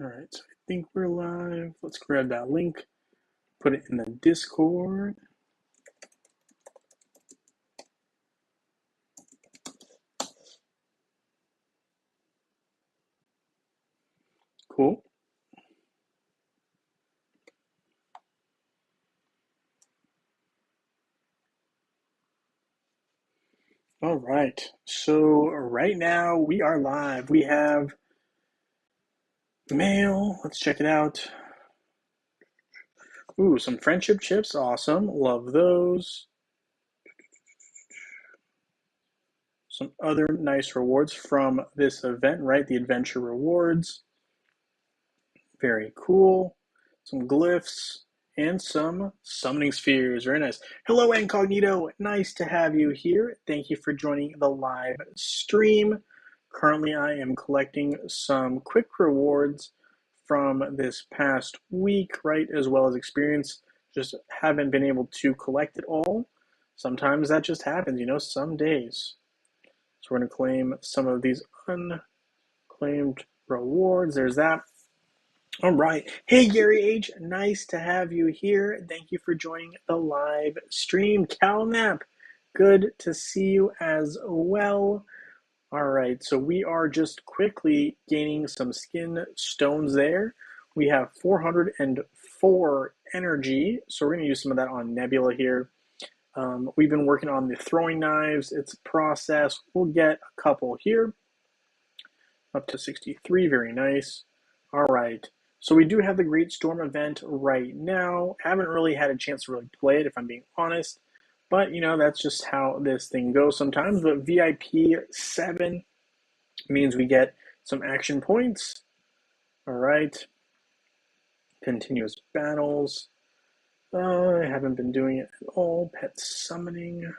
All right, so I think we're live. Let's grab that link, put it in the Discord. Cool. All right, so right now we are live. We have mail. Let's check it out. Ooh, some friendship chips. Awesome. Love those. Some other nice rewards from this event, right? The adventure rewards. Very cool. Some glyphs and some summoning spheres. Very nice. Hello, Incognito. Nice to have you here. Thank you for joining the live stream. Currently, I am collecting some quick rewards from this past week, right? As well as experience. Just haven't been able to collect it all. Sometimes that just happens, some days. So we're going to claim some of these unclaimed rewards. There's that. All right. Hey, Gary H. Nice to have you here. Thank you for joining the live stream. CalNap, good to see you as well. All right. So we are just quickly gaining some skin stones there. We have 404 energy. So we're going to use some of that on Nebula here. We've been working on the throwing knives. It's a process. We'll get a couple here. Up to 63. Very nice. All right. So we do have the Great Storm event right now. Haven't really had a chance to really play it, if I'm being honest. But, that's just how this thing goes sometimes. But VIP 7 means we get some action points. All right. Continuous battles. I haven't been doing it at all. Pet summoning.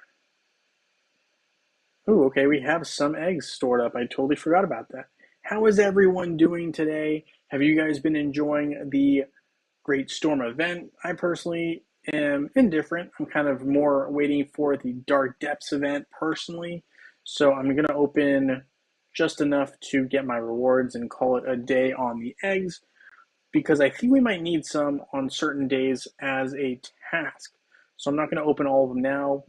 Ooh, okay, we have some eggs stored up. I totally forgot about that. How is everyone doing today? Have you guys been enjoying the Great Storm event? I personally am indifferent. I'm kind of more waiting for the Dark Depths event personally. So I'm going to open just enough to get my rewards and call it a day on the eggs, because I think we might need some on certain days as a task. So I'm not going to open all of them now.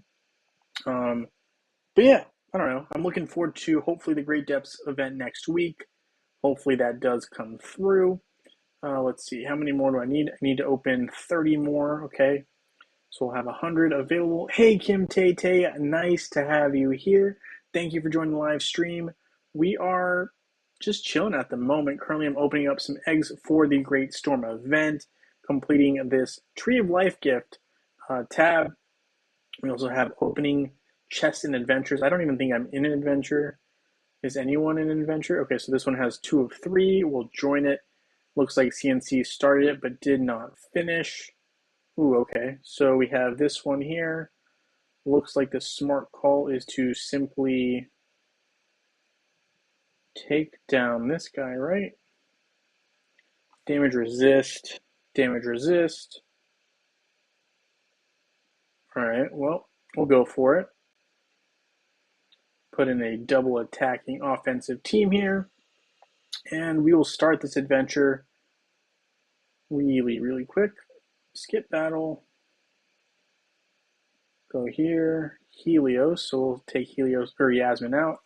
But yeah, I don't know. I'm looking forward to hopefully the Great Depths event next week. Hopefully that does come through. Let's see, how many more do I need? I need to open 30 more. Okay, so we'll have 100 available. Hey, Kim Tay Tay, nice to have you here. Thank you for joining the live stream. We are just chilling at the moment. Currently, I'm opening up some eggs for the Great Storm event, completing this Tree of Life gift tab. We also have opening chests and adventures. I don't even think I'm in an adventure. Is anyone in an adventure? Okay, so this one has 2 of 3. We'll join it. Looks like CNC started it but did not finish. Ooh, okay. So we have this one here. Looks like the smart call is to simply take down this guy, right? Damage resist, damage resist. All right, well, we'll go for it. Put in a double attacking offensive team here. And we will start this adventure really, really quick. Skip battle. Go here. Helios. So we'll take Helios or Yasmin out.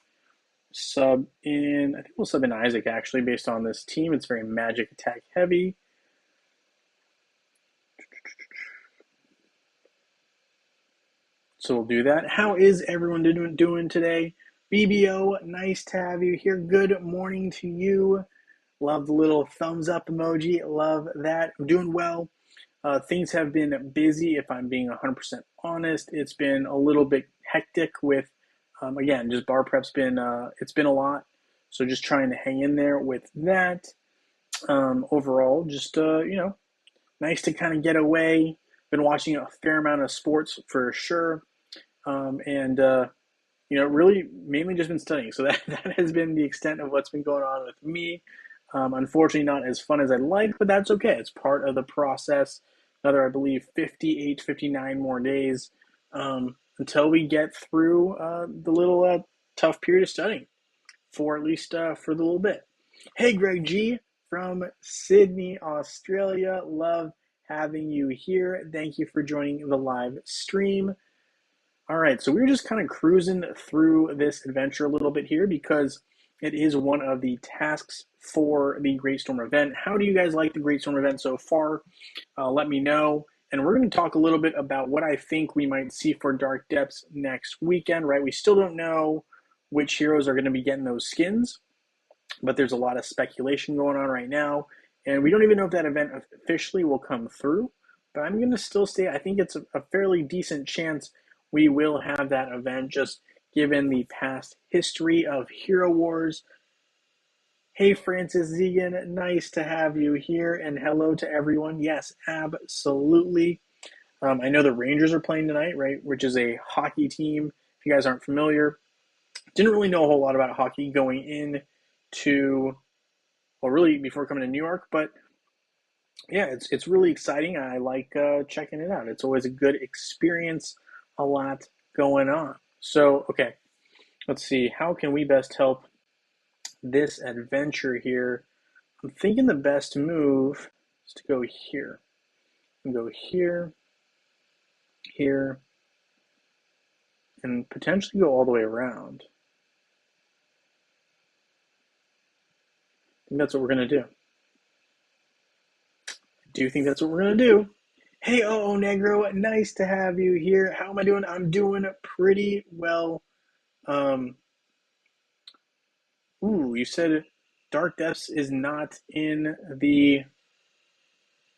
Sub in, I think we'll sub in Isaac actually based on this team. It's very magic attack heavy. So we'll do that. How is everyone doing today? BBO, nice to have you here. Good morning to you. Love the little thumbs up emoji. Love that. I'm doing well. Things have been busy, if I'm being 100% honest. It's been a little bit hectic with, again, just bar prep's been, it's been a lot. So just trying to hang in there with that. Overall, just, nice to kind of get away. Been watching a fair amount of sports for sure. And really mainly just been studying. So that has been the extent of what's been going on with me. Unfortunately, not as fun as I'd like, but that's okay. It's part of the process. Another, I believe, 58, 59 more days until we get through the little tough period of studying for at least for the little bit. Hey, Greg G, from Sydney, Australia. Love having you here. Thank you for joining the live stream. All right, so we're just kind of cruising through this adventure a little bit here because it is one of the tasks for the Great Storm event. How do you guys like the Great Storm event so far? Let me know. And we're going to talk a little bit about what I think we might see for Dark Depths next weekend, right? We still don't know which heroes are going to be getting those skins, but there's a lot of speculation going on right now. And we don't even know if that event officially will come through. But I'm going to still say I think it's a fairly decent chance we will have that event, just given the past history of Hero Wars. Hey, Francis Zegan, nice to have you here, and hello to everyone. Yes, absolutely. I know the Rangers are playing tonight, right, which is a hockey team. If you guys aren't familiar, didn't really know a whole lot about hockey going in to, well, really before coming to New York, but yeah, it's really exciting. I like checking it out. It's always a good experience, a lot going on. So, okay, let's see. How can we best help this adventure here? I'm thinking the best move is to go here. And go here, here, and potentially go all the way around. I think that's what we're going to do. I do think that's what we're going to do. Hey, Negro, nice to have you here. How am I doing? I'm doing pretty well. You said Dark Depths is not in the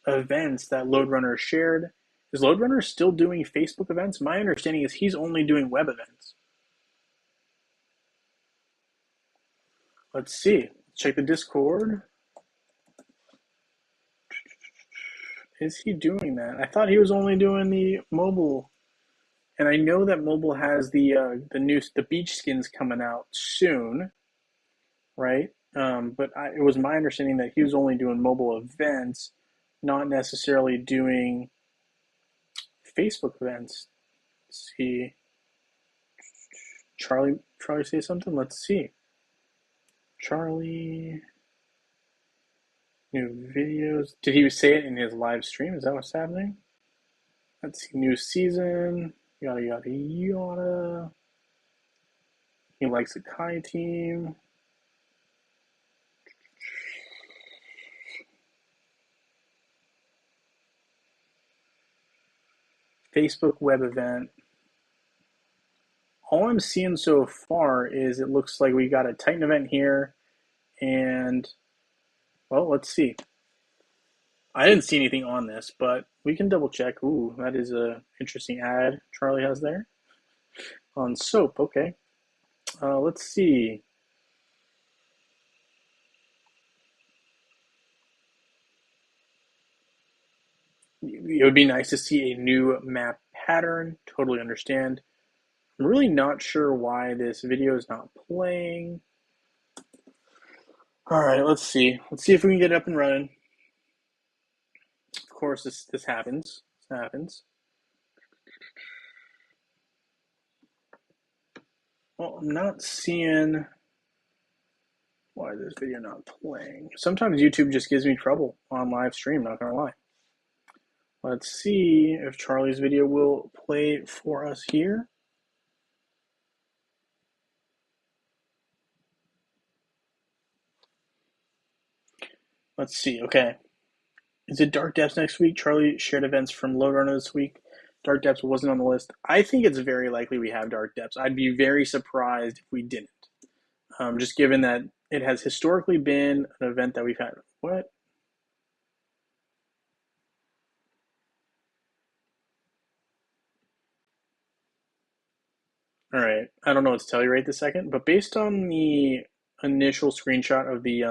events that Loadrunner shared. Is Loadrunner still doing Facebook events? My understanding is he's only doing web events. Let's see. Check the Discord. Is he doing that? I thought he was only doing the mobile, and I know that mobile has the beach skins coming out soon, right? But it was my understanding that he was only doing mobile events, not necessarily doing Facebook events. Let's see. Charlie say something? Let's see. Charlie, new videos. Did he say it in his live stream? Is that what's happening? Let's see. New season. Yada, yada, yada. He likes the Kai team. Facebook web event. All I'm seeing so far is it looks like we got a Titan event here, and, well, let's see. I didn't see anything on this, but we can double check. Ooh, that is a interesting ad Charlie has there. On soap, okay. Let's see. It would be nice to see a new map pattern. Totally understand. I'm really not sure why this video is not playing. All right, let's see. Let's see if we can get it up and running. Of course, this happens. This happens. Well, I'm not seeing why is this video not playing. Sometimes YouTube just gives me trouble on live stream, not gonna lie. Let's see if Charlie's video will play for us here. Let's see, okay. Is it Dark Depths next week? Charlie shared events from Loadrunner this week. Dark Depths wasn't on the list. I think it's very likely we have Dark Depths. I'd be very surprised if we didn't. Just given that it has historically been an event that we've had. What? All right. I don't know what to tell you right this second, but based on the initial screenshot of the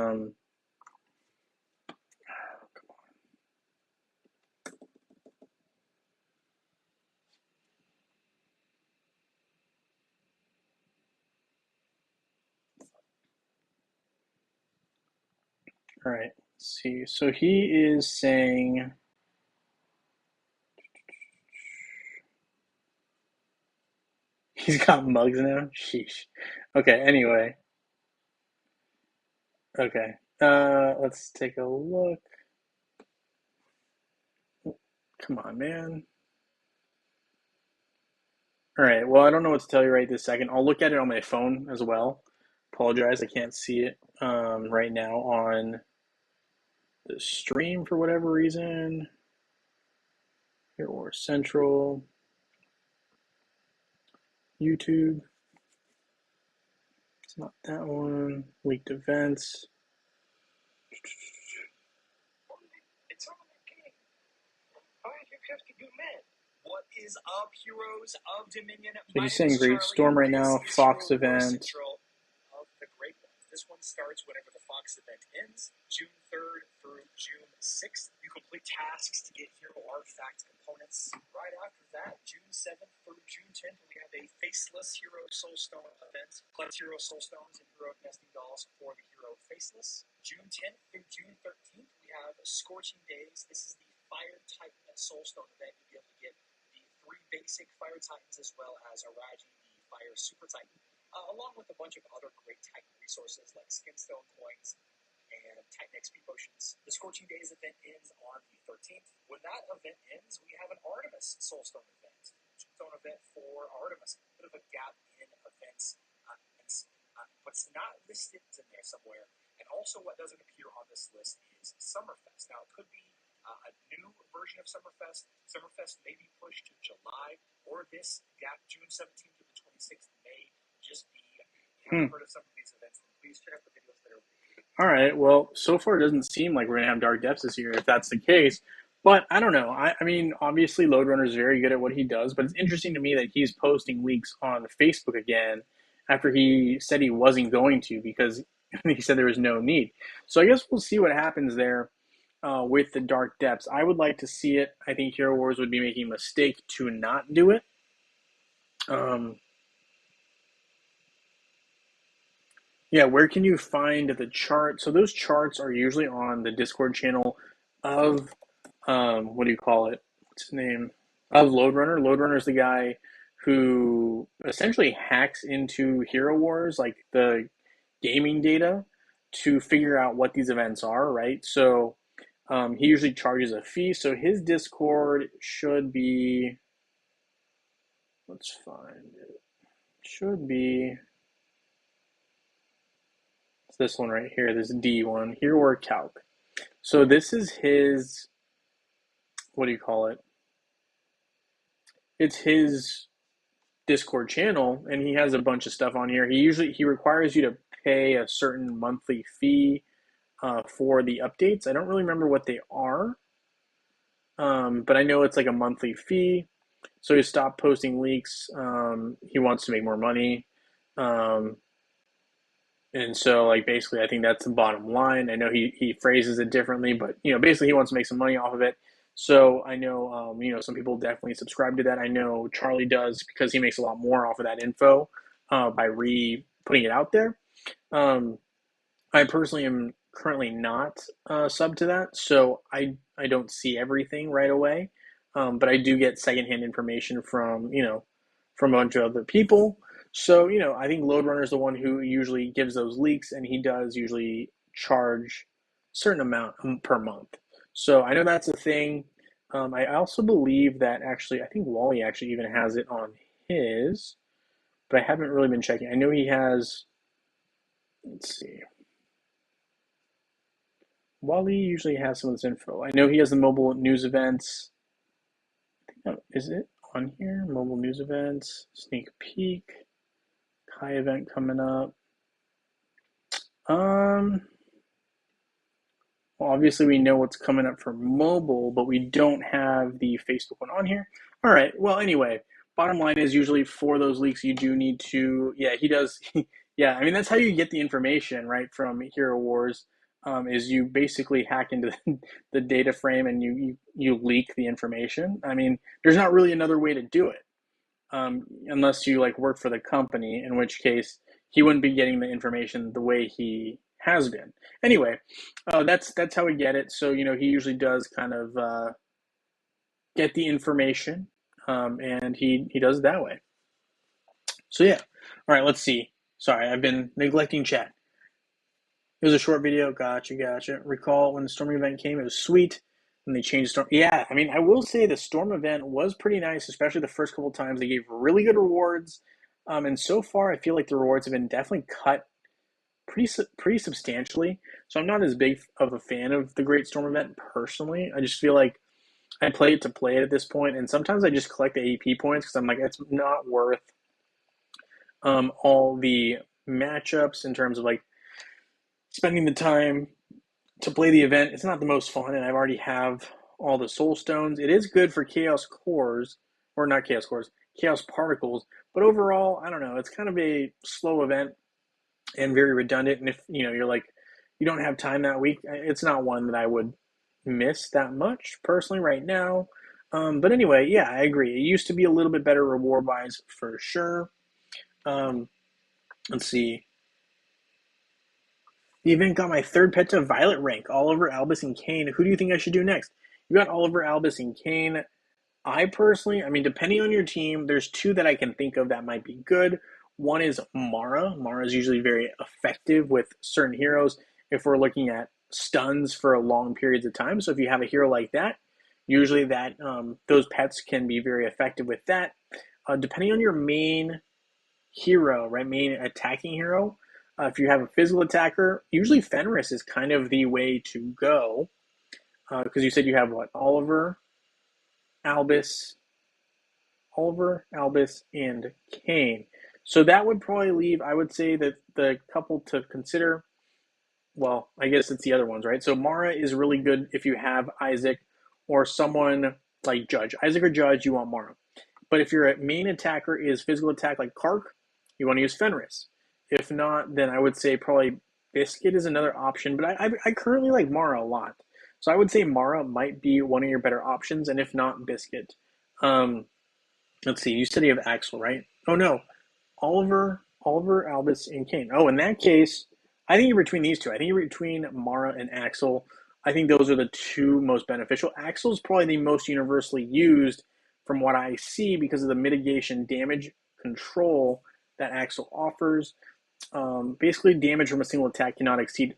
all right. Let's see. So he is saying he's got mugs now. Sheesh. Okay. Anyway. Okay. Let's take a look. Come on, man. All right. Well, I don't know what to tell you right this second. I'll look at it on my phone as well. Apologize, I can't see it right now on the stream for whatever reason. Here or Central, YouTube. It's not that one. Leaked events. It's on the game. All right, you have to do men. What is up, heroes of Dominion? So he's saying Great Storm right now. Fox event. Of the Great Ones. This one starts whenever the Fox event ends, June 3rd through June 6th. You complete tasks to get hero artifact components. Right after that, June 7th through June 10th, we have a Faceless Hero Soulstone event. Collect Hero Soulstones and Hero Nesting Dolls for the Hero Faceless. June 10th through June 13th, we have Scorching Days. This is the Fire Titan Soulstone event. You'll be able to get the 3 basic Fire Titans as well as Araji, the Fire Super Titan. Along with a bunch of other great Titan resources like Skinstone coins and Titan XP potions. The Scorching Days event ends on the 13th. When that event ends, we have an Artemis Soulstone event. Soulstone event for Artemis. A bit of a gap in events, but it's not listed. It's in there somewhere. And also what doesn't appear on this list is Summerfest. Now, it could be a new version of Summerfest. Summerfest may be pushed to July, or this gap, June 17th to the 26th, may just be. If you haven't heard of some of these events, then please check out the videos that are. All right. Well, so far it doesn't seem like we're gonna have Dark Depths this year, if that's the case. But I don't know. I mean, obviously, Loadrunner is very good at what he does, but it's interesting to me that he's posting leaks on Facebook again after he said he wasn't going to because he said there was no need. So I guess we'll see what happens there with the Dark Depths. I would like to see it. I think Hero Wars would be making a mistake to not do it. Yeah, where can you find the chart? So those charts are usually on the Discord channel of what do you call it? What's his name? Of Loadrunner. Loadrunner is the guy who essentially hacks into Hero Wars, like the gaming data, to figure out what these events are, right? So he usually charges a fee. So his Discord should be, let's find it. Should be it's this one right here, this D one, Hero War Calc. So this is his, what do you call it? It's his Discord channel, and he has a bunch of stuff on here. He requires you to pay a certain monthly fee for the updates. I don't really remember what they are, but I know it's like a monthly fee. So he stopped posting leaks. He wants to make more money. And so, like, basically, I think that's the bottom line. I know he phrases it differently, but, basically he wants to make some money off of it. So I know, some people definitely subscribe to that. I know Charlie does because he makes a lot more off of that info by putting it out there. I personally am currently not sub to that, so I don't see everything right away. But I do get secondhand information from a bunch of other people. So, I think Loadrunner is the one who usually gives those leaks, and he does usually charge a certain amount per month. So I know that's a thing. I also believe that actually, I think Wally actually even has it on his, but I haven't really been checking. I know he has, let's see. Wally usually has some of this info. I know he has the mobile news events. Is it on here? Mobile news events, sneak peek, Kai event coming up. Well, obviously we know what's coming up for mobile, but we don't have the Facebook one on here. All right. Well, anyway, bottom line is usually for those leaks you do need to. Yeah, he does. Yeah, I mean that's how you get the information right from Hero Wars. Is you basically hack into the data frame and you leak the information. I mean, there's not really another way to do it unless you like work for the company, in which case he wouldn't be getting the information the way he has been. Anyway, that's how we get it. So he usually does kind of get the information, and he does it that way. So yeah, all right. Let's see. Sorry, I've been neglecting chat. It was a short video. Gotcha, gotcha. Recall when the storm event came, it was sweet. When they changed storm. Yeah, I mean, I will say the storm event was pretty nice, especially the first couple times. They gave really good rewards. And so far, I feel like the rewards have been definitely cut pretty substantially. So I'm not as big of a fan of the Great Storm event personally. I just feel like I play it to play it at this point, and sometimes I just collect the AP points because I'm like, it's not worth all the matchups in terms of like spending the time to play the event. It's not the most fun, and I already have all the soul stones. It is good for chaos cores, or not chaos cores, chaos particles. But overall, I don't know. It's kind of a slow event and very redundant. And if you're like you don't have time that week, it's not one that I would miss that much personally right now. But anyway, yeah, I agree. It used to be a little bit better reward wise for sure. Um, let's see. The event got my third pet to Violet rank, Oliver, Albus, and Kane. Who do you think I should do next? You got Oliver, Albus, and Kane. I personally, I mean, depending on your team, there's two that I can think of that might be good. One is Mara. Mara is usually very effective with certain heroes if we're looking at stuns for long periods of time. So if you have a hero like that, usually that those pets can be very effective with that. Depending on your main hero, right, main attacking hero, if you have a physical attacker, usually Fenris is kind of the way to go because you said you have what, Albus, Albus, and Kane. So that would probably leave, I would say, that the couple to consider. Well, I guess it's the other ones, right? So Mara is really good if you have Isaac or someone like Judge. Isaac or Judge, you want Mara. But if your main attacker is physical attack like Kark, you want to use Fenris. If not, then I would say probably Biscuit is another option. But I currently like Mara a lot. So I would say Mara might be one of your better options. And if not, Biscuit. Um, let's see. You said you have Axel, right? Oh, no. Oliver, Albus, and Kane. Oh, in that case, I think you're between these two. I think you're between Mara and Axel. I think those are the two most beneficial. Axel is probably the most universally used from what I see because of the mitigation damage control that Axel offers. Basically, damage from a single attack cannot exceed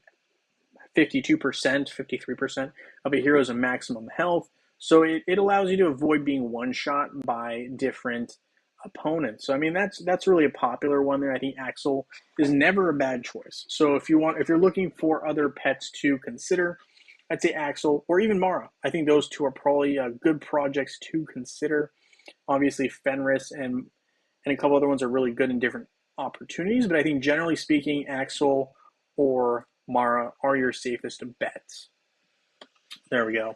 52%, 53% of a hero's maximum health. So it allows you to avoid being one shot by different opponents. So I mean that's really a popular one there. I think Axel is never a bad choice. So if you're looking for other pets to consider, I'd say Axel or even Mara. I think those two are probably good projects to consider. Obviously Fenris and a couple other ones are really good in different opportunities, but I think generally speaking, Axel or Mara are your safest bets. There we go.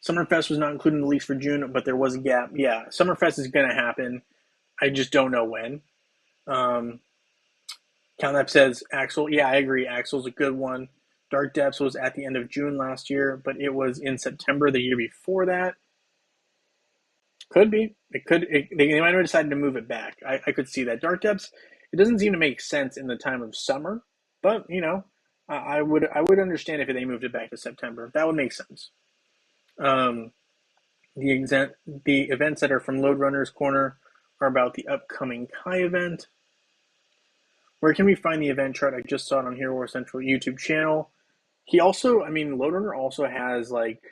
Summerfest was not included in the leaks for June, but there was a gap. Yeah, Summerfest is going to happen. I just don't know when. Countap says Axel. Yeah, I agree. Axel's a good one. Dark Depths was at the end of June last year, but it was in September the year before that. Could be. It could. They might have decided to move it back. I could see that. Dark Depths. It doesn't seem to make sense in the time of summer, but I would understand if they moved it back to September. That would make sense. Um, the events that are from Load Runner's Corner are about the upcoming Kai event. Where can we find the event chart? I just saw it on Hero War Central YouTube channel. He also, I mean, Load Runner also has like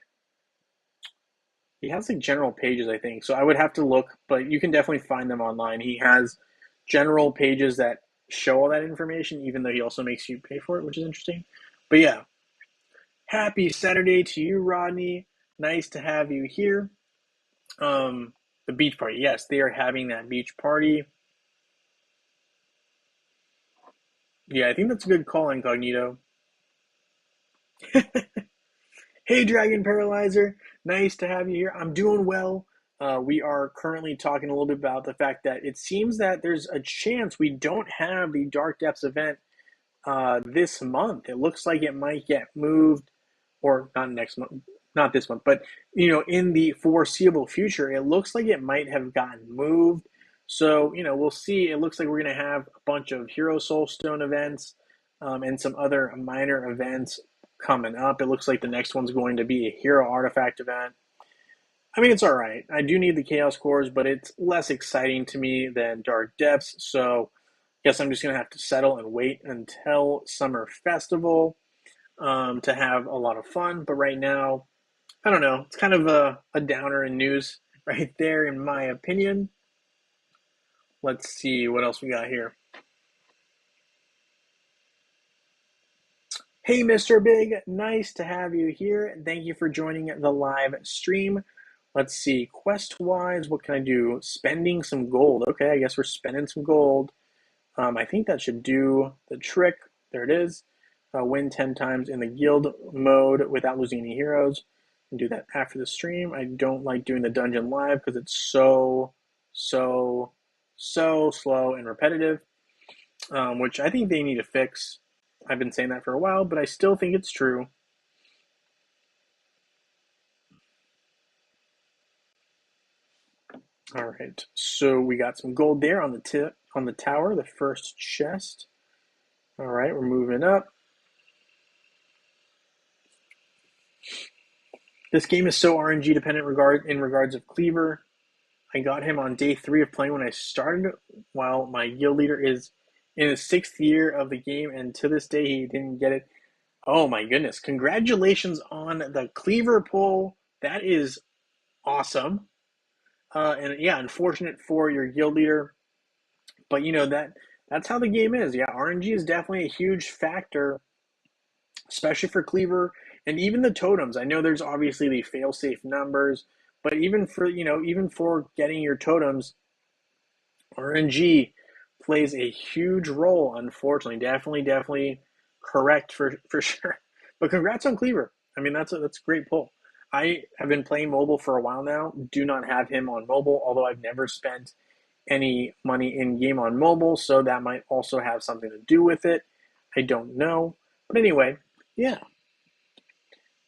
general pages, I think. So I would have to look, but you can definitely find them online. He has general pages that show all that information, even though he also makes you pay for it, which is interesting. But yeah, happy Saturday to you, Rodney. Nice to have you here. The beach party. Yes, they are having that beach party. Yeah, I think that's a good call, Incognito. Hey, Dragon Paralyzer. Nice to have you here. I'm doing well. We are currently talking a little bit about the fact that it seems that there's a chance we don't have the Dark Depths event this month. It looks like it might get moved, or not next month, not this month, but in the foreseeable future, it looks like it might have gotten moved. So we'll see. It looks like we're going to have a bunch of Hero Soulstone events and some other minor events coming up. It looks like the next one's going to be a Hero Artifact event. I mean, it's all right. I do need the Chaos Cores, but it's less exciting to me than Dark Depths. So guess I'm just going to have to settle and wait until Summer Festival to have a lot of fun. But right now, I don't know. It's kind of a downer in news right there, in my opinion. Let's see what else we got here. Hey, Mr. Big, nice to have you here. Thank you for joining the live stream. Let's see, quest-wise, what can I do? Spending some gold. Okay, I guess we're spending some gold. I think that should do the trick. There it is. Win 10 times in the guild mode without losing any heroes. And do that after the stream. I don't like doing the dungeon live because it's so slow and repetitive, which I think they need to fix. I've been saying that for a while, but I still think it's true. All right, so we got some gold there on the tower, the first chest. All right, we're moving up. This game is so RNG dependent in regards of Cleaver. I got him on day 3 of playing when I started, while my guild leader is in his 6th year of the game, and to this day he didn't get it. Oh my goodness! Congratulations on the Cleaver pull. That is awesome. And yeah, unfortunate for your guild leader, but you know that's how the game is. Yeah, RNG is definitely a huge factor, especially for Cleaver and even the totems. I know there's obviously the fail-safe numbers, but even for even for getting your totems, RNG plays a huge role. Unfortunately, definitely correct for sure. But congrats on Cleaver. I mean that's a great pull. I have been playing mobile for a while now. Do not have him on mobile, although I've never spent any money in game on mobile, so that might also have something to do with it. I don't know. But anyway, yeah.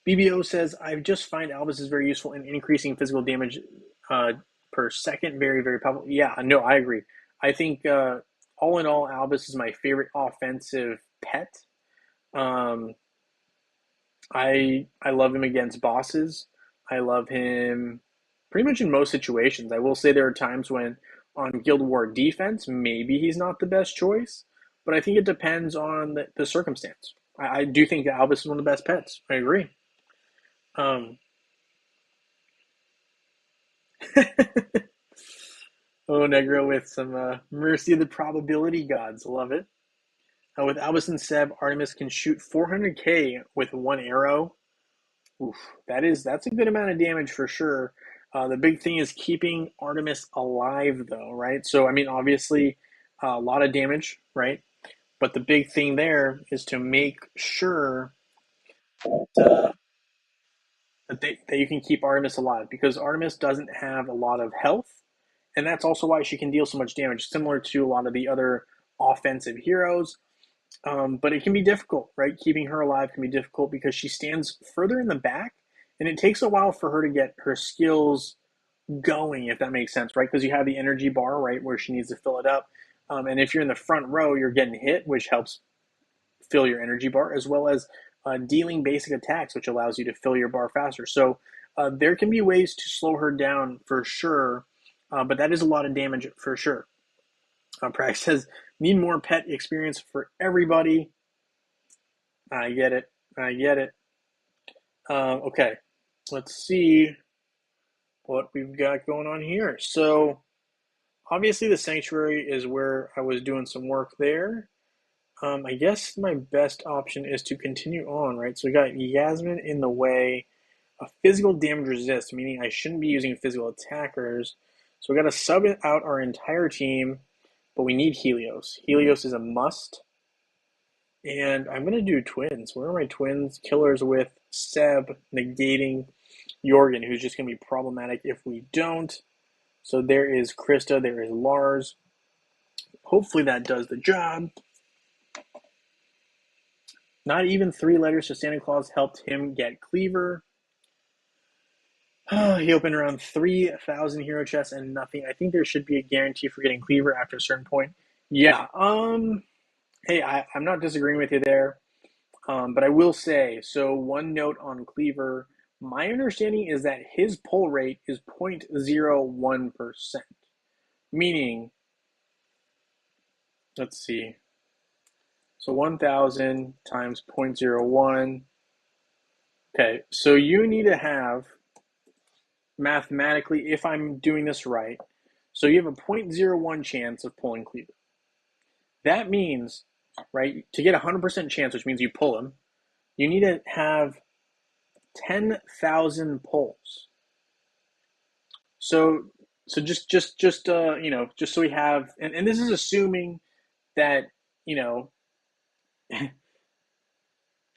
BBO says, I just find Albus is very useful in increasing physical damage per second. Very, very powerful. Yeah, no, I agree. I think all in all, Albus is my favorite offensive pet. Um, I love him against bosses. I love him pretty much in most situations. I will say there are times when on Guild War defense, maybe he's not the best choice, but I think it depends on the circumstance. I do think that Albus is one of the best pets. I agree. Um, oh, Negro with some Mercy of the Probability Gods. Love it. With Albus and Seb, Artemis can shoot 400k with one arrow. Oof, that's a good amount of damage for sure. The big thing is keeping Artemis alive, though, right? So, I mean, obviously, a lot of damage, right? But the big thing there is to make sure that you can keep Artemis alive, because Artemis doesn't have a lot of health, and that's also why she can deal so much damage, similar to a lot of the other offensive heroes. But it can be difficult, right? Keeping her alive can be difficult because she stands further in the back, and it takes a while for her to get her skills going, if that makes sense, right? Because you have the energy bar, right, where she needs to fill it up. And if you're in the front row, you're getting hit, which helps fill your energy bar, as well as dealing basic attacks, which allows you to fill your bar faster. So there can be ways to slow her down for sure, but that is a lot of damage for sure. Prax says, need more pet experience for everybody. I get it. I get it. Okay, let's see what we've got going on here. So obviously the sanctuary is where I was doing some work there. I guess my best option is to continue on, right? So we got Yasmin in the way. A physical damage resist, meaning I shouldn't be using physical attackers. So we got to sub out our entire team, but we need Helios. Helios is a must. And I'm going to do twins. Where are my twins? Killers with Seb negating Jorgen, who's just going to be problematic if we don't. So there is Krista, there is Lars. Hopefully that does the job. Not even 3 letters to Santa Claus helped him get Cleaver. He opened around 3,000 hero chests and nothing. I think there should be a guarantee for getting Cleaver after a certain point. Yeah. Hey, I'm not disagreeing with you there. But I will say, so one note on Cleaver, my understanding is that his pull rate is 0.01%, meaning let's see. So 1,000 times 0.01. Okay, so you need to have mathematically, if I'm doing this right, so you have a 0.01 chance of pulling cleaver. That means, right, to get a 100% chance, which means you pull them, you need to have 10,000 pulls. So, just so we have, and this is assuming that, you know,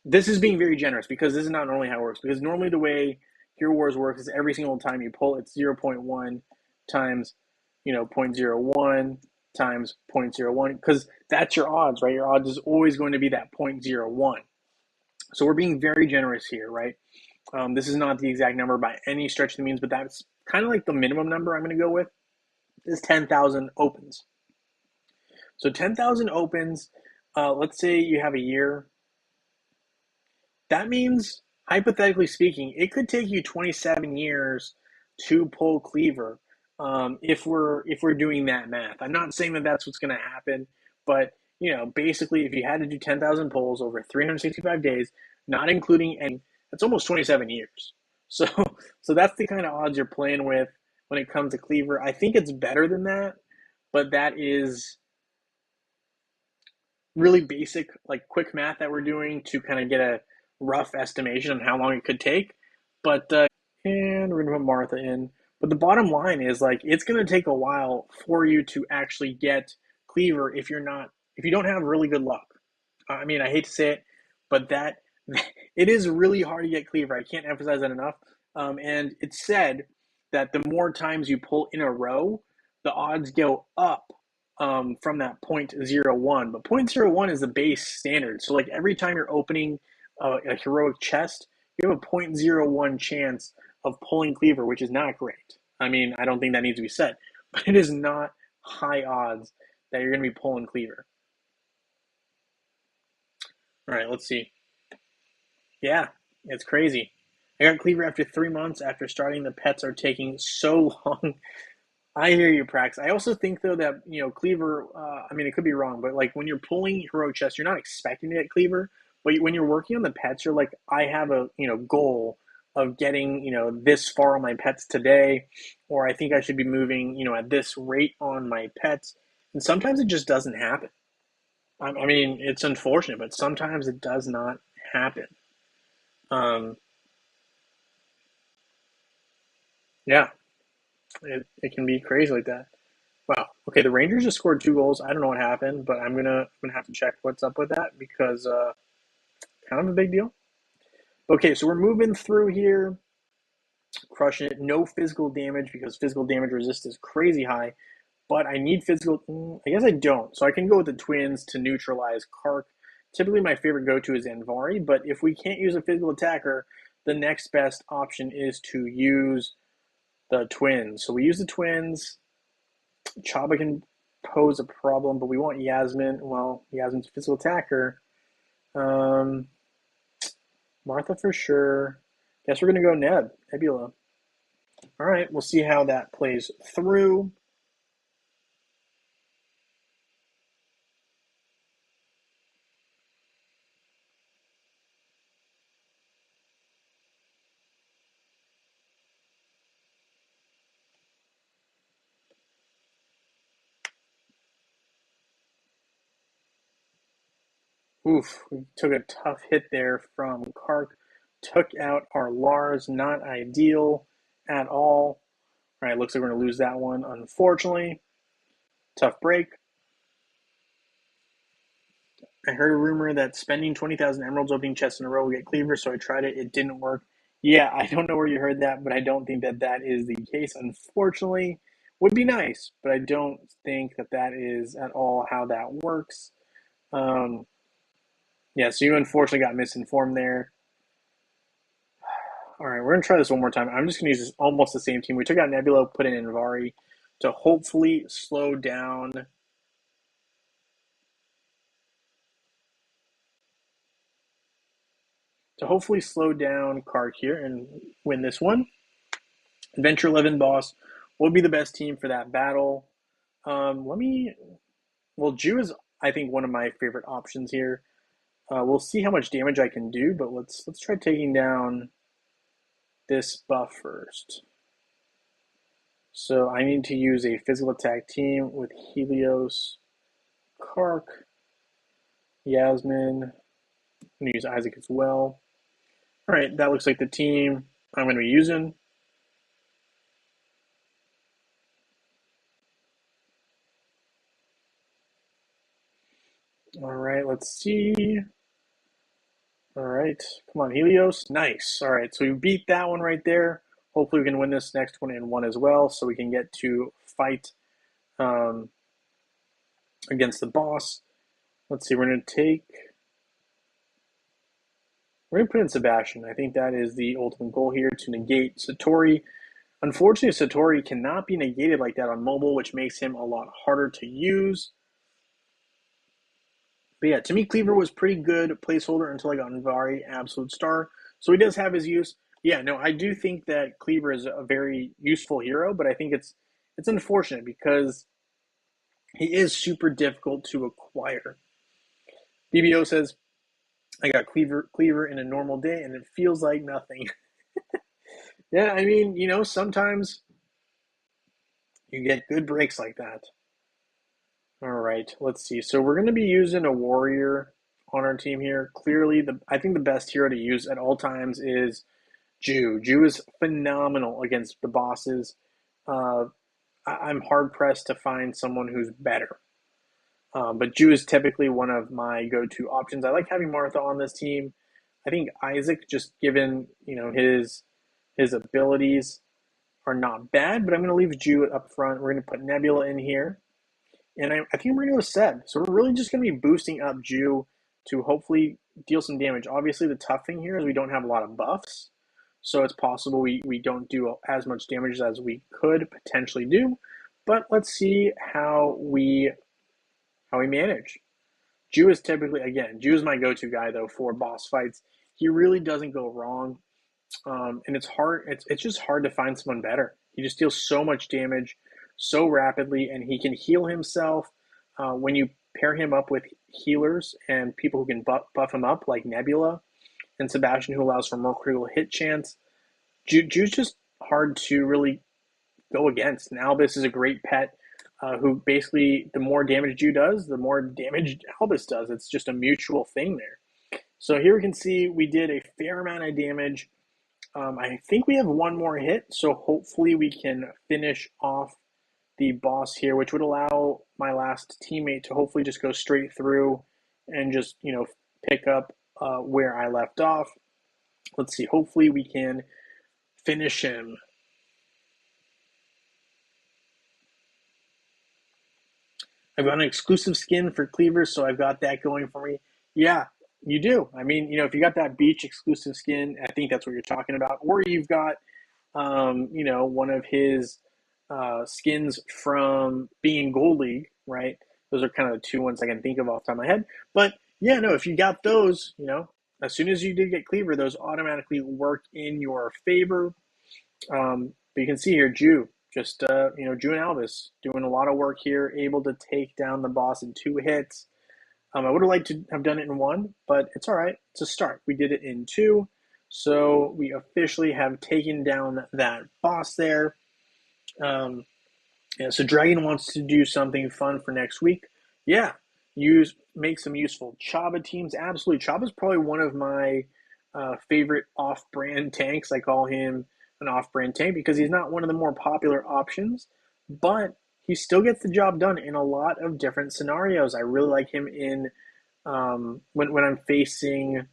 this is being very generous because this is not normally how it works. Because normally the way Hero Wars works is every single time you pull, it's 0.1 times, 0.01 times 0.01 because that's your odds, right? Your odds is always going to be that 0.01. So we're being very generous here, right? This is not the exact number by any stretch of the means, but that's kind of like the minimum number I'm going to go with is 10,000 opens. So 10,000 opens, let's say you have a year. That means, hypothetically speaking, it could take you 27 years to pull cleaver if we're doing that math. I'm not saying that that's what's going to happen, but basically, if you had to do 10,000 pulls over 365 days, not including any, that's almost 27 years. So, so that's the kind of odds you're playing with when it comes to cleaver. I think it's better than that, but that is really basic, like quick math that we're doing to kind of get a rough estimation on how long it could take. But and we're gonna put Martha in. But the bottom line is like it's gonna take a while for you to actually get cleaver if you don't have really good luck. I mean, I hate to say it, but that it is really hard to get cleaver. I can't emphasize that enough. And it's said that the more times you pull in a row, the odds go up from that 0.01. But 0.01 is the base standard. So like every time you're opening a heroic chest, you have a 0.01 chance of pulling cleaver, which is not great. I mean, I don't think that needs to be said, but it is not high odds that you're going to be pulling cleaver. All right, let's see. Yeah, it's crazy. I got cleaver after 3 months after starting. The pets are taking so long. I hear you, Prax. I also think though that cleaver. I mean, it could be wrong, but like when you're pulling hero chest, you're not expecting to get cleaver. But when you're working on the pets, you're like, I have a goal of getting this far on my pets today, or I think I should be moving at this rate on my pets. And sometimes it just doesn't happen. I mean, it's unfortunate, but sometimes it does not happen. Um, yeah, it can be crazy like that. Wow. Okay, the Rangers just scored 2 goals. I don't know what happened, but I'm gonna have to check what's up with that because kind of a big deal. Okay, so we're moving through here, crushing it. No physical damage because physical damage resist is crazy high. But I need physical. I guess I don't. So I can go with the Twins to neutralize Kark. Typically, my favorite go-to is Anvari, but if we can't use a physical attacker, the next best option is to use the Twins. So we use the Twins. Chaba can pose a problem, but we want Yasmin. Well, Yasmin's a physical attacker. Um, Martha for sure. Guess we're gonna go Nebula. All right, we'll see how that plays through. Oof, we took a tough hit there from Kark. Took out our Lars. Not ideal at all. All right, looks like we're gonna lose that one, unfortunately. Tough break. I heard a rumor that spending 20,000 emeralds opening chests in a row will get cleaver, so I tried it. It didn't work. Yeah, I don't know where you heard that, but I don't think that that is the case. Unfortunately, would be nice, but I don't think that that is at all how that works. Um, yeah, so you unfortunately got misinformed there. All right, we're gonna try this one more time. I'm just gonna use almost the same team. We took out Nebula, put in Invari to hopefully slow down Kark here and win this one. Adventure 11 boss will be the best team for that battle. Let me. Well, Jew is I think, one of my favorite options here. We'll see how much damage I can do, but let's try taking down this buff first. So I need to use a physical attack team with Helios, Kark, Yasmin. I'm going to use Isaac as well. All right, that looks like the team I'm going to be using. All right, let's see. All right, come on, Helios. Nice. All right, so we beat that one right there. Hopefully, we can win this next one in one as well, so we can get to fight um, against the boss. Let's see. We're going to put in Sebastian. I think that is the ultimate goal here, to negate Satori. Unfortunately, Satori cannot be negated like that on mobile, which makes him a lot harder to use. But yeah, to me, Cleaver was pretty good placeholder until I got Navari, Absolute Star. So he does have his use. Yeah, no, I do think that Cleaver is a very useful hero, but I think it's unfortunate because he is super difficult to acquire. BBO says, I got Cleaver in a normal day, and it feels like nothing. Yeah, I mean, sometimes you get good breaks like that. All right, let's see. So we're going to be using a warrior on our team here. Clearly, I think the best hero to use at all times is Jew. Jew is phenomenal against the bosses. Uh, I'm hard pressed to find someone who's better. But Jew is typically one of my go-to options. I like having Martha on this team. I think Isaac, just given his abilities, are not bad. But I'm going to leave Jew up front. We're going to put Nebula in here. And I think we're going to go Seb. So we're really just going to be boosting up Jew to hopefully deal some damage. Obviously, the tough thing here is we don't have a lot of buffs. So it's possible we don't do as much damage as we could potentially do. But let's see how we manage. Jew is typically, again, Jew is my go-to guy, though, for boss fights. He really doesn't go wrong. And it's hard. It's just hard to find someone better. He just deals so much damage so rapidly, and he can heal himself. When you pair him up with healers and people who can buff him up, like Nebula and Sebastian, who allows for more critical hit chance, Jew's just hard to really go against. And Albus is a great pet. Who basically, the more damage Jew does, the more damage Albus does. It's just a mutual thing there. So here we can see we did a fair amount of damage. I think we have one more hit, so hopefully we can finish off the boss here, which would allow my last teammate to hopefully just go straight through and just, pick up where I left off. Let's see. Hopefully we can finish him. I've got an exclusive skin for Cleaver, so I've got that going for me. Yeah, you do. I mean, if you got that beach exclusive skin, I think that's what you're talking about. Or you've got, one of his skins from being Gold League, right? Those are kind of the two ones I can think of off the top of my head. But yeah, no, if you got those, as soon as you did get Cleaver, those automatically work in your favor. But you can see here, Jew, just, Jew and Albus doing a lot of work here, able to take down the boss in 2 hits. I would have liked to have done it in 1, but it's all right. It's a start. We did it in 2. So we officially have taken down that boss there. Yeah, so Dragon wants to do something fun for next week. Yeah, make some useful Chaba teams. Absolutely, Chaba's probably one of my favorite off-brand tanks. I call him an off-brand tank because he's not one of the more popular options, but he still gets the job done in a lot of different scenarios. I really like him in when I'm facing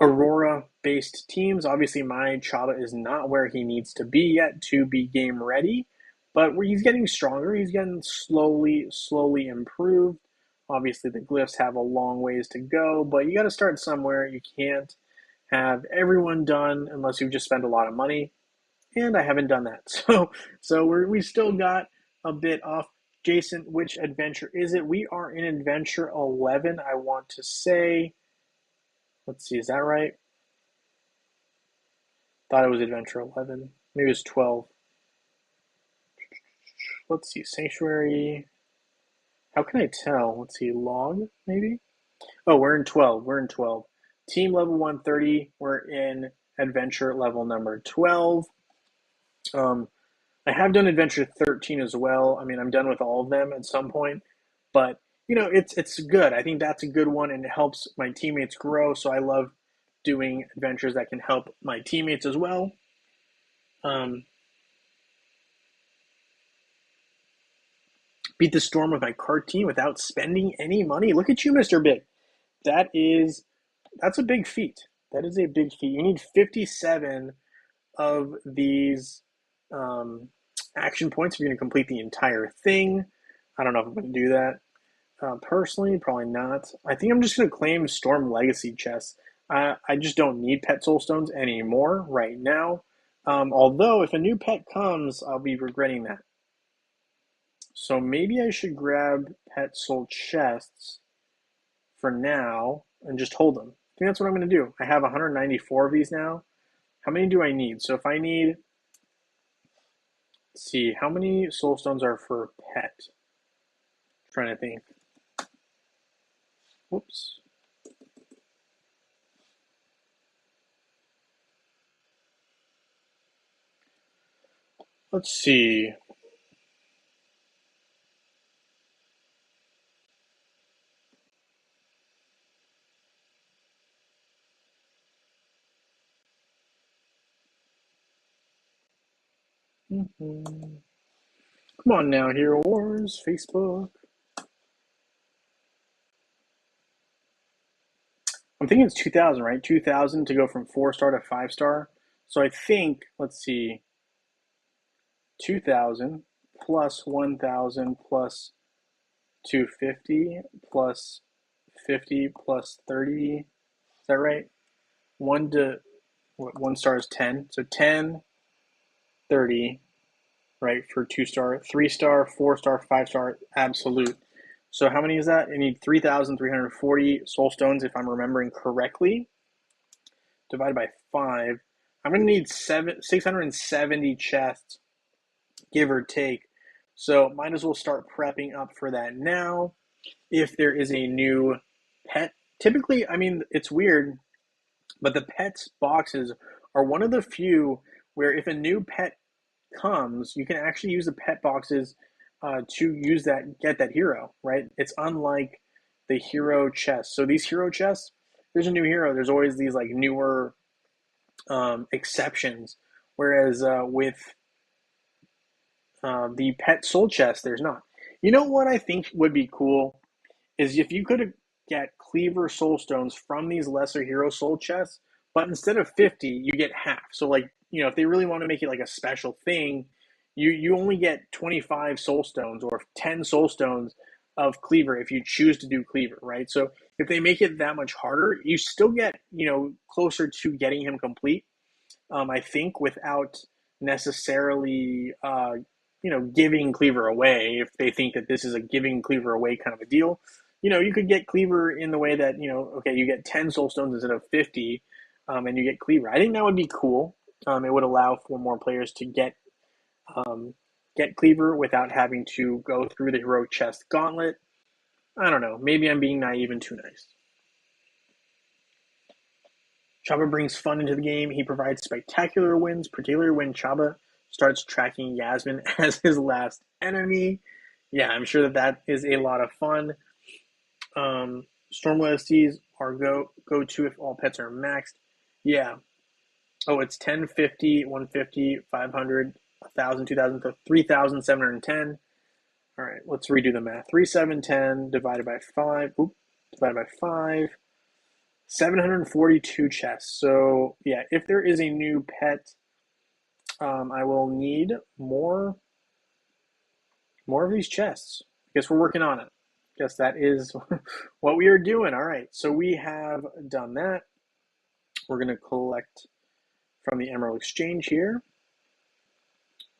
Aurora-based teams. Obviously, my Chaba is not where he needs to be yet to be game ready, but he's getting stronger. He's getting slowly improved. Obviously, the glyphs have a long ways to go, but you got to start somewhere. You can't have everyone done unless you've just spent a lot of money, and I haven't done that. So we still got a bit off. Jason, which adventure is it? We are in adventure 11, I want to say. Let's see, is that right? Thought it was adventure 11. Maybe it was 12. Let's see, Sanctuary. How can I tell? Let's see, log maybe? Oh, we're in 12. We're in 12. Team level 130. We're in adventure level number 12. Um, I have done adventure 13 as well. I mean, I'm done with all of them at some point, but it's good. I think that's a good one, and it helps my teammates grow. So I love doing adventures that can help my teammates as well. Um, beat the storm with my cart team without spending any money. Look at you, Mr. Big. That is that's a big feat. That is a big feat. You need 57 of these um, action points if you're going to complete the entire thing. I don't know if I'm going to do that. Personally, probably not. I think I'm just going to claim Storm Legacy chests. I just don't need Pet Soulstones anymore right now. Although, if a new pet comes, I'll be regretting that. So maybe I should grab Pet Soul chests for now and just hold them. I think that's what I'm going to do. I have 194 of these now. How many do I need? So if I need, let's see, how many Soulstones are for pet? I'm trying to think. Whoops. Let's see. Mm-hmm. Come on now, Hero Wars, Facebook. I'm thinking it's 2000, right? 2000 to go from 4-star to 5-star. So I think, let's see, 2000 plus 1000 plus 250 plus 50 plus 30. Is that right? One star is 10. So 10, 30, right, for 2-star, 3-star, 4-star, 5-star, absolute. So how many is that? I need 3,340 soul stones if I'm remembering correctly. Divided by 5. I'm going to need 670 chests, give or take. So might as well start prepping up for that now. If there is a new pet, typically, I mean, it's weird, but the pets boxes are one of the few where if a new pet comes, you can actually use the pet boxes to get that hero, right? It's unlike the hero chests. So these hero chests, there's a new hero. There's always these like newer exceptions, whereas with the pet soul chest, there's not. You know what I think would be cool is if you could get cleaver soul stones from these lesser hero soul chests, but instead of 50, you get half. So like, if they really want to make it like a special thing, you only get 25 soul stones or 10 soul stones of cleaver if you choose to do cleaver, right? So if they make it that much harder, you still get, closer to getting him complete. I think without necessarily giving Cleaver away if they think that this is a giving Cleaver away kind of a deal. You could get Cleaver in the way that okay, you get 10 Soul Stones instead of 50, and you get Cleaver. I think that would be cool. It would allow for more players to get Cleaver without having to go through the Heroic Chest Gauntlet. I don't know. Maybe I'm being naive and too nice. Chaba brings fun into the game. He provides spectacular wins, particularly when Chaba starts tracking Yasmin as his last enemy. Yeah, I'm sure that is a lot of fun. Storm Loyalties are go to if all pets are maxed. Yeah. Oh, it's 10, 50, 150, 500, 1,000, 2,000, 3,710. All right, let's redo the math. 3,710 divided by 5. Divided by 5. 742 chests. So yeah, if there is a new pet, I will need more of these chests. I guess we're working on it. I guess that is what we are doing. All right, so we have done that. We're going to collect from the Emerald Exchange here.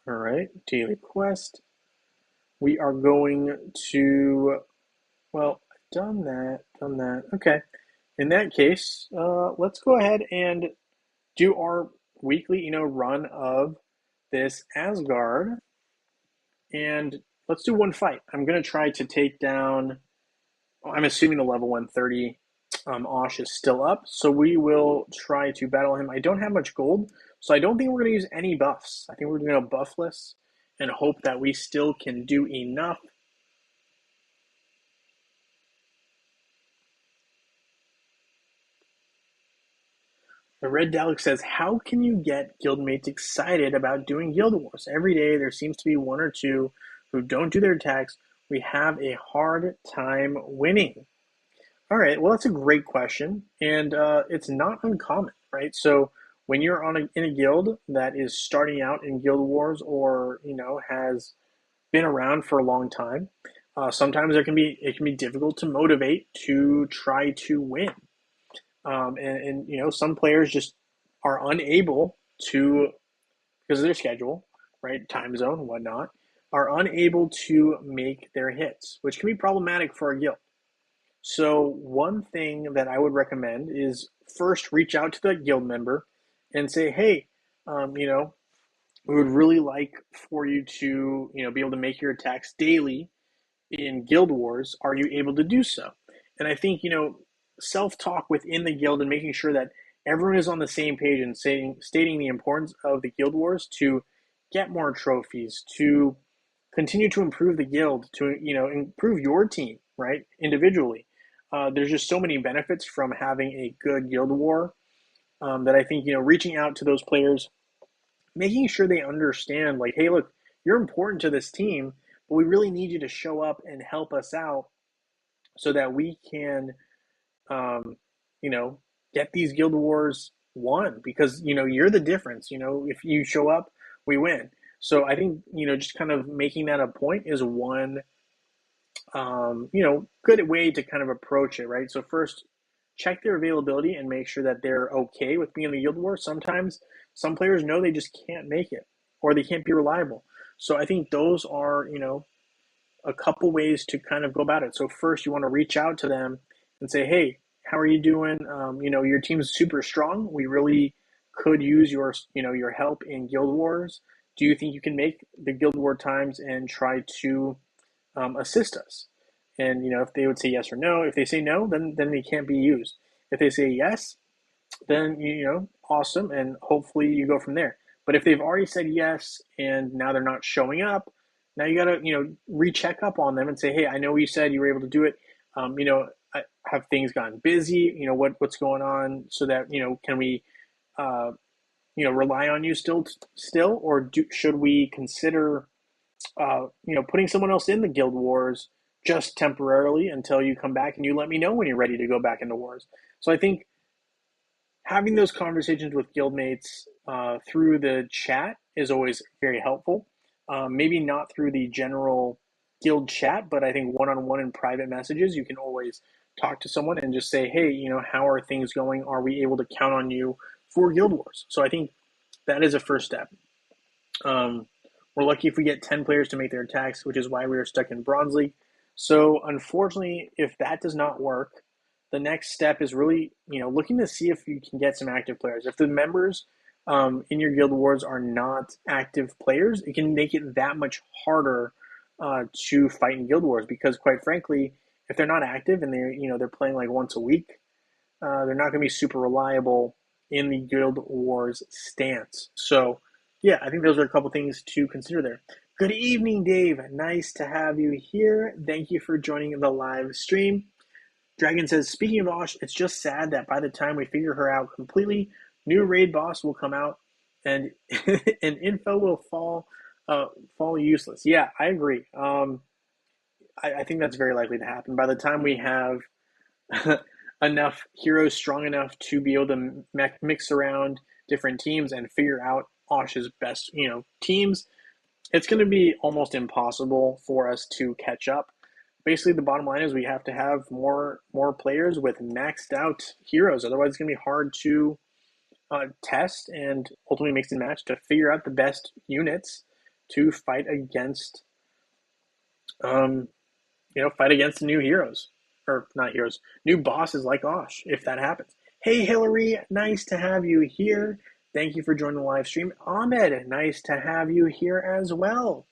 All right, daily quest. We are going to, well, done that. Okay. In that case, let's go ahead and do our weekly, run of this Asgard. And let's do one fight. I'm going to try to take down, I'm assuming the level 130 Osh is still up, so we will try to battle him. I don't have much gold, so I don't think we're going to use any buffs. I think we're going to go buffless and hope that we still can do enough. The Red Dalek says, how can you get guildmates excited about doing Guild Wars? Every day there seems to be one or two who don't do their attacks. We have a hard time winning. All right, well, that's a great question, and it's not uncommon, right? So when you're in a guild that is starting out in Guild Wars, or has been around for a long time, sometimes it can be difficult to motivate to try to win, and some players just are unable to, because of their schedule, right, time zone, whatnot, are unable to make their hits, which can be problematic for a guild. So one thing that I would recommend is first reach out to the guild member and say, hey, we would really like for you to, be able to make your attacks daily in Guild Wars. Are you able to do so? And I think, self-talk within the guild and making sure that everyone is on the same page and stating the importance of the Guild Wars to get more trophies, to continue to improve the guild, to improve your team, right, individually. There's just so many benefits from having a good guild war, that I think reaching out to those players, making sure they understand, like, hey, look, you're important to this team, but we really need you to show up and help us out so that we can, um, you know, get these guild wars won, because you're the difference. If you show up, we win. So I think just kind of making that a point is one good way to kind of approach it, right? So first, check their availability and make sure that they're okay with being in the guild war. Sometimes some players know they just can't make it, or they can't be reliable. So I think those are, a couple ways to kind of go about it. So first, you want to reach out to them and say, hey, how are you doing? Your team's super strong. We really could use your help in guild wars. Do you think you can make the guild war times and try to assist us? And if they would say yes or no. If they say no, then they can't be used. If they say yes, then awesome, and hopefully you go from there. But if they've already said yes and now they're not showing up, now you gotta recheck up on them and say, hey, I know you said you were able to do it. Have things gotten busy? What's going on, so that can we uh, rely on you still, or should we consider putting someone else in the guild wars just temporarily until you come back and you let me know when you're ready to go back into wars. So I think having those conversations with guildmates through the chat is always very helpful. Maybe not through the general guild chat, but I think one-on-one in private messages, you can always talk to someone and just say, hey, how are things going? Are we able to count on you for guild wars? So I think that is a first step. We're lucky if we get 10 players to make their attacks, which is why we are stuck in Bronze League. So unfortunately, if that does not work, the next step is really, looking to see if you can get some active players. If the members in your guild wars are not active players, it can make it that much harder to fight in guild wars, because quite frankly, if they're not active and they're playing like once a week, they're not going to be super reliable in the guild wars stance. So yeah, I think those are a couple things to consider there. Good evening, Dave. Nice to have you here. Thank you for joining the live stream. Dragon says, speaking of Osh, it's just sad that by the time we figure her out completely, new raid boss will come out and and info will fall useless. Yeah, I agree. I think that's very likely to happen. By the time we have enough heroes strong enough to be able to mix around different teams and figure out Osh's best, teams, it's going to be almost impossible for us to catch up. Basically, the bottom line is we have to have more players with maxed out heroes. Otherwise, it's going to be hard to test and ultimately mix and match to figure out the best units to fight against, fight against new heroes, or not heroes, new bosses like Osh, if that happens. Hey, Hillary, nice to have you here. Thank you for joining the live stream. Ahmed, nice to have you here as well.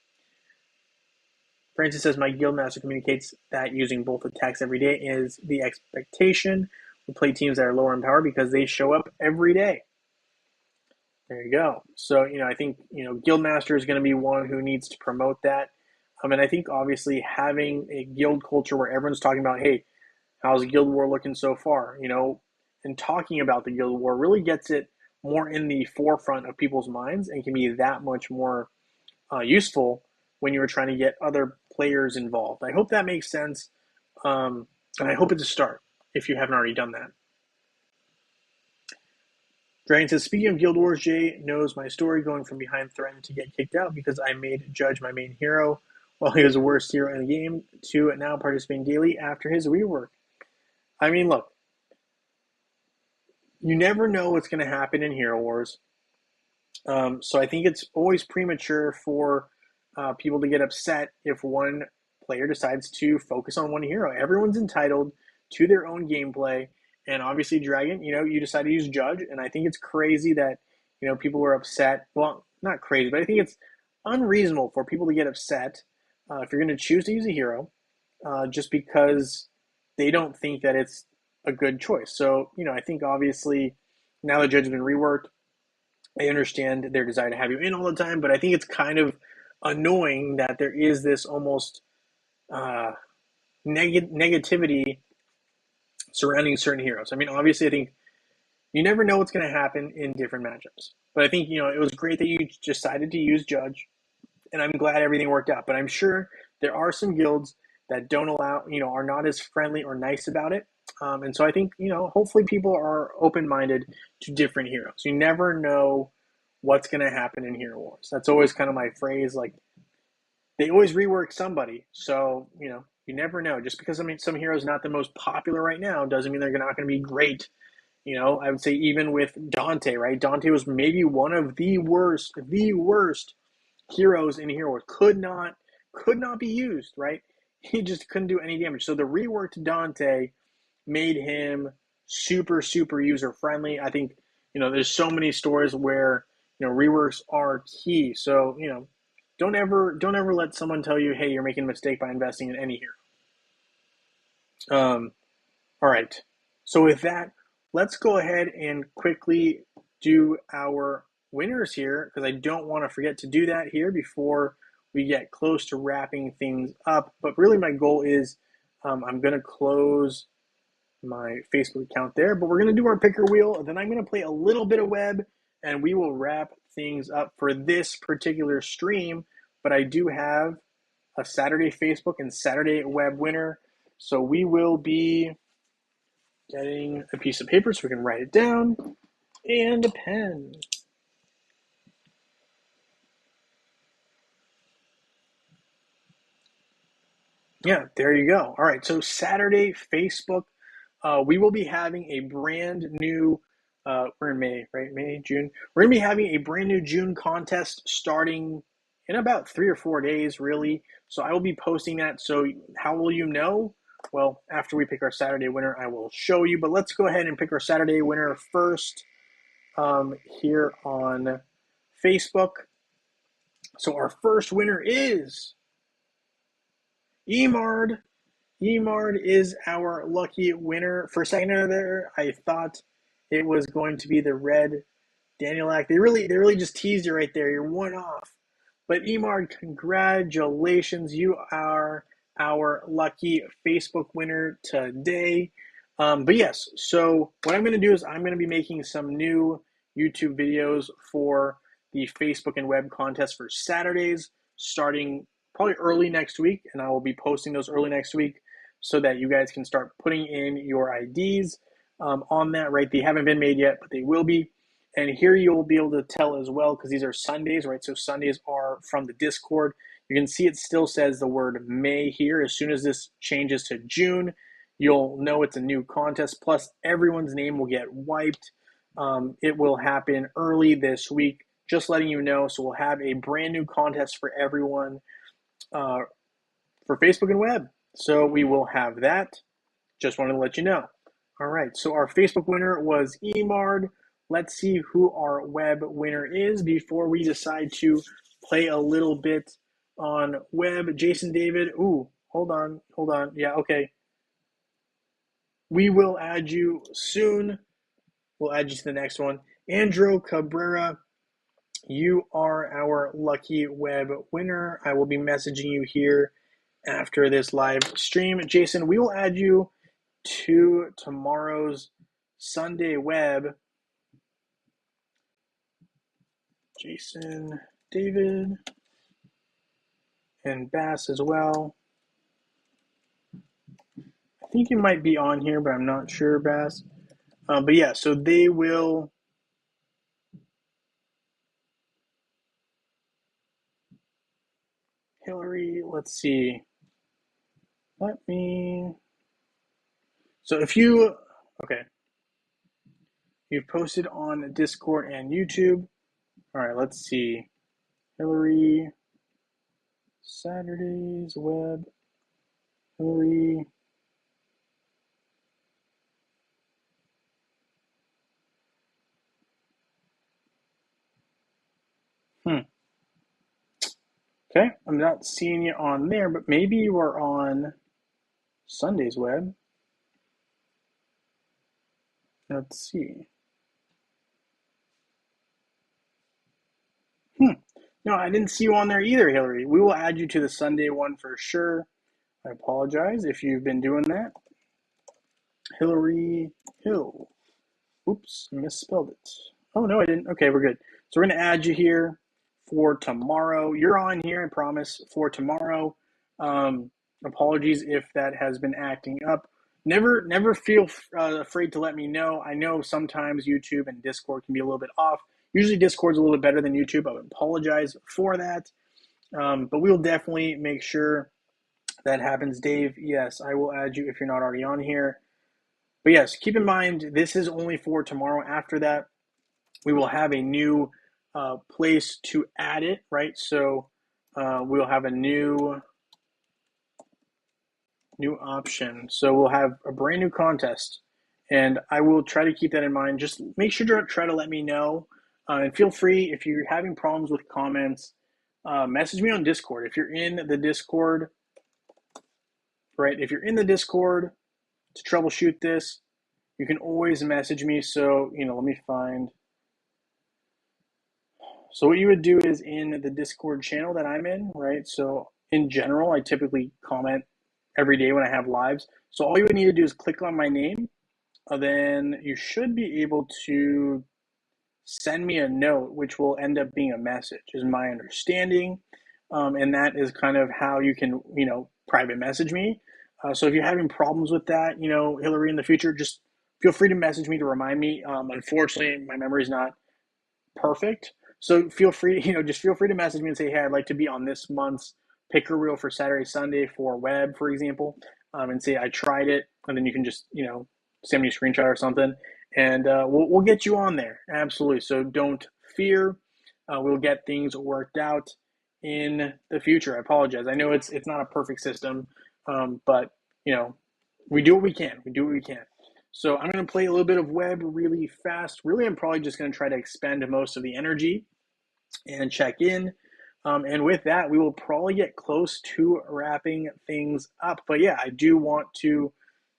Francis says, my guildmaster communicates that using both attacks every day is the expectation. We play teams that are lower in power because they show up every day. There you go. So, I think, Guildmaster is going to be one who needs to promote that. And I think obviously having a guild culture where everyone's talking about, hey, how's Guild War looking so far? And talking about the Guild War really gets it more in the forefront of people's minds and can be that much more useful when you're trying to get other players involved. I hope that makes sense. And I hope it's a start if you haven't already done that. Dragon says, speaking of Guild Wars, Jay knows my story going from behind threatened to get kicked out because I made Judge my main hero while he was the worst hero in the game to now participating daily after his rework. I mean, look, you never know what's going to happen in Hero Wars. So I think it's always premature for people to get upset if one player decides to focus on one hero. Everyone's entitled to their own gameplay. And obviously, Dragon, you decided to use Judge. And I think it's crazy that, people were upset. Well, not crazy, but I think it's unreasonable for people to get upset if you're going to choose to use a hero just because they don't think that it's a good choice. So, I think obviously now the Judge has been reworked. I understand their desire to have you in all the time, but I think it's kind of annoying that there is this almost negativity surrounding certain heroes. I mean, obviously, I think you never know what's going to happen in different matchups. But I think, it was great that you decided to use Judge, and I'm glad everything worked out. But I'm sure there are some guilds that don't allow, are not as friendly or nice about it. And so I think, hopefully people are open-minded to different heroes. You never know what's going to happen in Hero Wars. That's always kind of my phrase. Like, they always rework somebody. So, you never know. Just because some heroes not the most popular right now doesn't mean they're not going to be great. I would say even with Dante, right? Dante was maybe one of the worst heroes in Hero Wars. Could not be used, right? He just couldn't do any damage. So the reworked Dante made him super, super user friendly. I think, there's so many stories where, reworks are key. So, don't ever let someone tell you, hey, you're making a mistake by investing in any hero. All right. So with that, let's go ahead and quickly do our winners here because I don't want to forget to do that here before we get close to wrapping things up. But really my goal is I'm going to close my Facebook account there, but we're going to do our picker wheel. And then I'm going to play a little bit of web and we will wrap things up for this particular stream. But I do have a Saturday Facebook and Saturday web winner. So we will be getting a piece of paper so we can write it down and a pen. Yeah, there you go. All right, so Saturday, Facebook, we will be having a brand new, we're in May, right? May, June. We're going to be having a brand new June contest starting in about 3 or 4 days, really. So I will be posting that. So how will you know? Well, after we pick our Saturday winner, I will show you. But let's go ahead and pick our Saturday winner first here on Facebook. So our first winner is Emard. Emard is our lucky winner. For a second there, I thought it was going to be the red Danielac. They really just teased you right there. You're one off. But Emard, congratulations. You are our lucky Facebook winner today. But yes, so what I'm going to do is I'm going to be making some new YouTube videos for the Facebook and web contest for Saturdays starting probably early next week, and I will be posting those early next week so that you guys can start putting in your IDs on that, right? They haven't been made yet, but they will be. And here you'll be able to tell as well, because these are Sundays, right? So Sundays are from the Discord. You can see it still says the word May here. As soon as this changes to June, you'll know it's a new contest. Plus, everyone's name will get wiped. It will happen early this week, just letting you know. So we'll have a brand new contest for everyone for Facebook and web. So we will have that. Just wanted to let you know. All right, so our Facebook winner was Emard. Let's see who our web winner is before we decide to play a little bit on web. Jason David. Ooh, hold on. Yeah, okay. We will add you soon. We'll add you to the next one. Andrew Cabrera, you are our lucky web winner. I will be messaging you here after this live stream. Jason, we will add you to tomorrow's Sunday web. Jason, David, and Bass as well. I think you might be on here, but I'm not sure, Bass. But yeah, so they will. Hillary, let's see. Let me. So if you. Okay. You've posted on Discord and YouTube. All right, let's see. Hillary. Saturdays web. Hillary. Okay, I'm not seeing you on there, but maybe you are on Sunday's web. Let's see. No, I didn't see you on there either, Hillary. We will add you to the Sunday one for sure. I apologize if you've been doing that. Hillary Hill. Oops, misspelled it. Oh, no, I didn't. Okay, we're good. So we're going to add you here for tomorrow. You're on here, I promise, for tomorrow. Apologies if that has been acting up. Never feel afraid to let me know. I know sometimes YouTube and Discord can be a little bit off. Usually Discord's a little bit better than YouTube. I would apologize for that. But we'll definitely make sure that happens. Dave, yes, I will add you if you're not already on here. But yes, keep in mind, this is only for tomorrow. After that, we will have a new place to add it, right? So we'll have a new option. So we'll have a brand new contest. And I will try to keep that in mind. Just make sure to try to let me know. And feel free, if you're having problems with comments, message me on Discord. If you're in the Discord, right? If you're in the Discord to troubleshoot this, you can always message me. So, let me find. So what you would do is in the Discord channel that I'm in, right? So in general, I typically comment every day when I have lives. So all you would need to do is click on my name. Then you should be able to send me a note, which will end up being a message, is my understanding. And that is kind of how you can, private message me. So if you're having problems with that, Hillary, in the future, just feel free to message me to remind me. Unfortunately, my memory is not perfect. So feel free, just feel free to message me and say, hey, I'd like to be on this month's picker reel for Saturday, Sunday for web, for example, and say I tried it, and then you can just, send me a screenshot or something, and we'll get you on there. Absolutely. So don't fear. We'll get things worked out in the future. I apologize. I know it's not a perfect system, but we do what we can. We do what we can. So I'm going to play a little bit of web really fast. Really, I'm probably just going to try to expend most of the energy and check in. And with that, we will probably get close to wrapping things up. But yeah, I do want to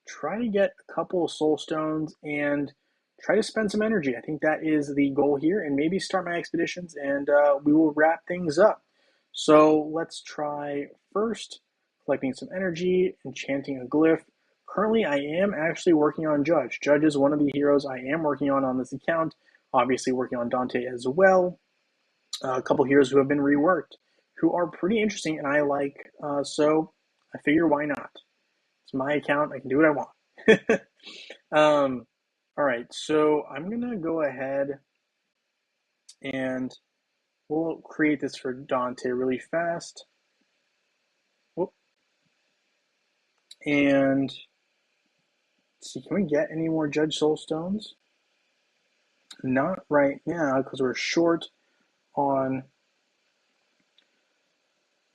try to get a couple of soul stones and try to spend some energy. I think that is the goal here, and maybe start my expeditions, and we will wrap things up. So let's try first collecting some energy, enchanting a glyph. Currently, I am actually working on Judge. Judge is one of the heroes I am working on this account. Obviously, working on Dante as well. A couple heroes who have been reworked, who are pretty interesting, and I like. So I figure, why not? It's my account. I can do what I want. All right, so I'm gonna go ahead and we'll create this for Dante really fast. Whoop. And let's see, can we get any more Judge Soul Stones? Not right now, because we're short on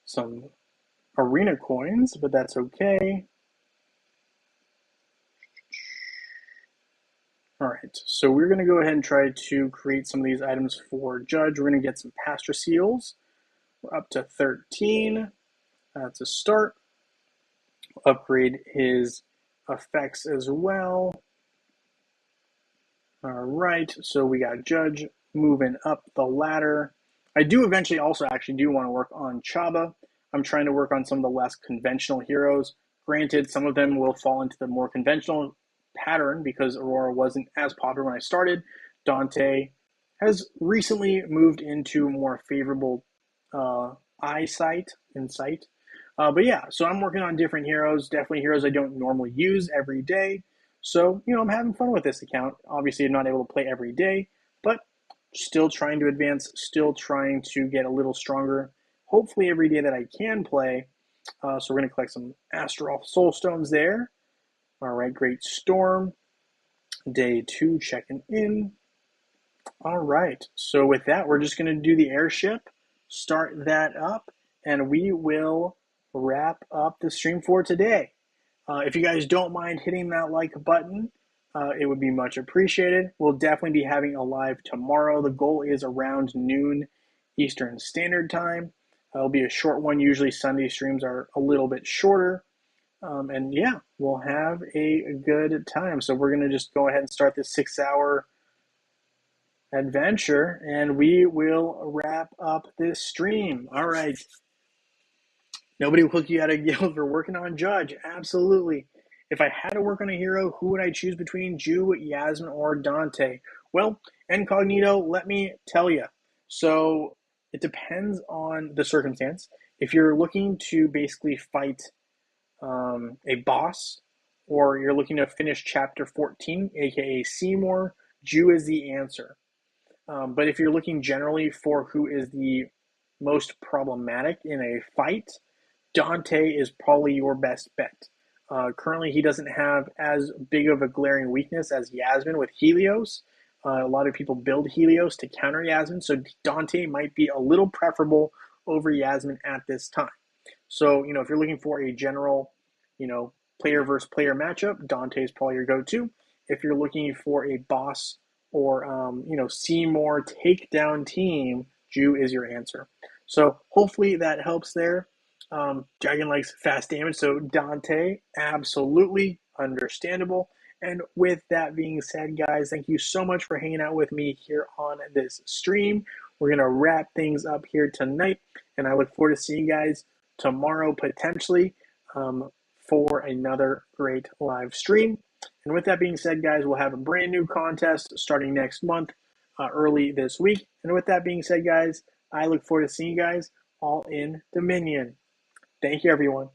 some arena coins, but that's okay. All right, so we're going to go ahead and try to create some of these items for Judge. We're going to get some Pastra Seals. We're up to 13. That's a start. Upgrade his effects as well. All right, so we got Judge moving up the ladder. I do eventually also actually do want to work on Chaba. I'm trying to work on some of the less conventional heroes. Granted, some of them will fall into the more conventional pattern because Aurora wasn't as popular when I started. Dante has recently moved into more favorable insight. But yeah, so I'm working on different heroes, definitely heroes I don't normally use every day. So, I'm having fun with this account. Obviously, I'm not able to play every day, but still trying to advance, still trying to get a little stronger. Hopefully, every day that I can play. So, we're going to collect some Astaroth Soul Stones there. All right, Great Storm. Day 2 checking in. All right, so with that, we're just going to do the airship, start that up, and we will wrap up the stream for today. If you guys don't mind hitting that like button, it would be much appreciated. We'll definitely be having a live tomorrow. The goal is around noon Eastern Standard Time. It'll be a short one. Usually Sunday streams are a little bit shorter. And yeah, we'll have a good time. So we're going to just go ahead and start this 6-hour adventure, and we will wrap up this stream. All right. Nobody will hook you out of guild for working on Judge. Absolutely. If I had to work on a hero, who would I choose between Ju, Yasmin, or Dante? Well, Incognito, let me tell you. So it depends on the circumstance. If you're looking to basically fight a boss, or you're looking to finish chapter 14, aka Seymour, Ju is the answer. But if you're looking generally for who is the most problematic in a fight, Dante is probably your best bet. Currently, he doesn't have as big of a glaring weakness as Yasmin with Helios. A lot of people build Helios to counter Yasmin, so Dante might be a little preferable over Yasmin at this time. So, if you're looking for a general, player versus player matchup, Dante is probably your go-to. If you're looking for a boss or, Seymour takedown team, Ju is your answer. So hopefully that helps there. Dragon likes fast damage, so Dante, absolutely understandable. And with that being said, guys, thank you so much for hanging out with me here on this stream. We're going to wrap things up here tonight, and I look forward to seeing you guys tomorrow potentially for another great live stream. And with that being said, guys, we'll have a brand new contest starting next month, early this week. And with that being said, guys, I look forward to seeing you guys all in Dominion. Thank you, everyone.